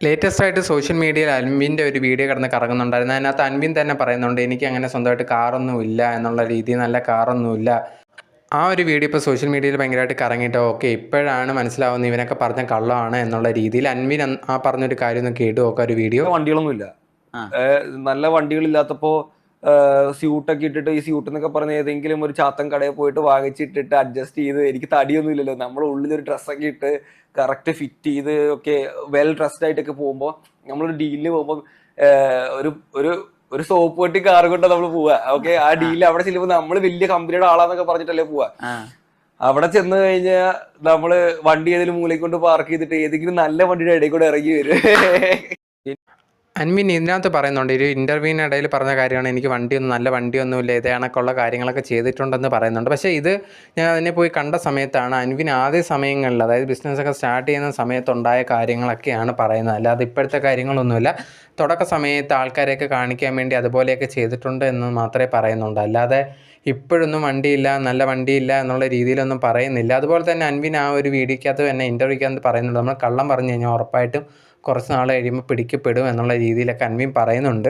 Latest ആയിട്ട് social മീഡിയയിൽ അൻവിൻ്റെ ഒരു വീഡിയോ കിടന്ന് കറങ്ങുന്നുണ്ടായിരുന്നു. അതിനകത്ത് അൻവിൻ തന്നെ പറയുന്നുണ്ട്, എനിക്ക് അങ്ങനെ സ്വന്തമായിട്ട് കാറൊന്നുമില്ല എന്നുള്ള രീതിയിൽ, നല്ല കാറൊന്നുമില്ല. ആ ഒരു വീഡിയോ ഇപ്പോൾ സോഷ്യൽ മീഡിയയിൽ ഭയങ്കരമായിട്ട് കറങ്ങിയിട്ട് ഓക്കെ ഇപ്പോഴാണ് മനസ്സിലാവുന്നത് ഇവനൊക്കെ പറഞ്ഞ കള്ളമാണ് എന്നുള്ള രീതിയിൽ. അൻവിൻ ആ പറഞ്ഞൊരു കാര്യം ഒന്ന് കേട്ടു നോക്കുക ഒരു വീഡിയോ. വണ്ടികളൊന്നുമില്ല, നല്ല വണ്ടികളില്ലാത്തപ്പോ സ്യൂട്ടൊക്കെ ഇട്ടിട്ട്, ഈ സ്യൂട്ട് എന്നൊക്കെ പറഞ്ഞ ഏതെങ്കിലും ഒരു ചാത്തൻ കടയിൽ പോയിട്ട് വാങ്ങിച്ചിട്ടിട്ട് അഡ്ജസ്റ്റ് ചെയ്ത്, എനിക്ക് തടിയൊന്നും ഇല്ലല്ലോ, നമ്മുടെ ഉള്ളിലൊരു ഡ്രസ്സൊക്കെ ഇട്ട് കറക്റ്റ് ഫിറ്റ് ചെയ്ത് ഒക്കെ വെൽ ഡ്രസ്ഡ് ആയിട്ടൊക്കെ പോകുമ്പോൾ, നമ്മളൊരു ഡീലിന് പോകുമ്പോൾ ഒരു ഒരു ഒരു സോപ്പ് പെട്ടി കാർ കൊണ്ട് നമ്മൾ പോവാ. ഓക്കെ, ആ ഡീലിൽ അവിടെ ചെല്ലുമ്പോൾ നമ്മൾ വലിയ കമ്പനിയുടെ ആളാന്നൊക്കെ പറഞ്ഞിട്ടല്ലേ പോവാ. അവിടെ ചെന്ന് കഴിഞ്ഞാൽ നമ്മള് വണ്ടി ഏതെങ്കിലും മൂലയിൽ കൊണ്ട് പാർക്ക് ചെയ്തിട്ട് ഏതെങ്കിലും നല്ല വണ്ടിയുടെ ഇടയിൽ കൂടെ ഇറങ്ങി വരും. അൻവിൻ ഇതിനകത്ത് പറയുന്നുണ്ട്, ഒരു ഇൻ്റർവ്യൂവിനിടയിൽ പറഞ്ഞ കാര്യമാണ്, എനിക്ക് വണ്ടിയൊന്നും നല്ല വണ്ടിയൊന്നുമില്ല, ഇതേ കണക്കുള്ള കാര്യങ്ങളൊക്കെ ചെയ്തിട്ടുണ്ടെന്ന് പറയുന്നുണ്ട്. പക്ഷേ ഇത് ഞാൻ അതിനെ പോയി കണ്ട സമയത്താണ് അൻവിൻ ആദ്യ സമയങ്ങളിൽ, അതായത് ബിസിനസ്സൊക്കെ സ്റ്റാർട്ട് ചെയ്യുന്ന സമയത്തുണ്ടായ കാര്യങ്ങളൊക്കെയാണ് പറയുന്നത്. അല്ലാതെ ഇപ്പോഴത്തെ കാര്യങ്ങളൊന്നുമില്ല. തുടക്ക സമയത്ത് ആൾക്കാരെയൊക്കെ കാണിക്കാൻ വേണ്ടി അതുപോലെയൊക്കെ ചെയ്തിട്ടുണ്ട് എന്ന് മാത്രമേ പറയുന്നുണ്ട്. അല്ലാതെ ഇപ്പോഴൊന്നും വണ്ടിയില്ല, നല്ല വണ്ടിയില്ല എന്നുള്ള രീതിയിലൊന്നും പറയുന്നില്ല. അതുപോലെ തന്നെ അൻവിൻ ആ ഒരു വീഡിയോയ്ക്കകത്ത് തന്നെ ഇൻ്റർവ്യൂക്കകത്ത് പറയുന്നുണ്ട്, നമ്മൾ കള്ളം പറഞ്ഞു കഴിഞ്ഞാൽ ഉറപ്പായിട്ടും കുറച്ച് നാൾ കഴിയുമ്പോൾ പിടിക്കപ്പെടും എന്നുള്ള രീതിയിലൊക്കെ അൻവിൻ പറയുന്നുണ്ട്.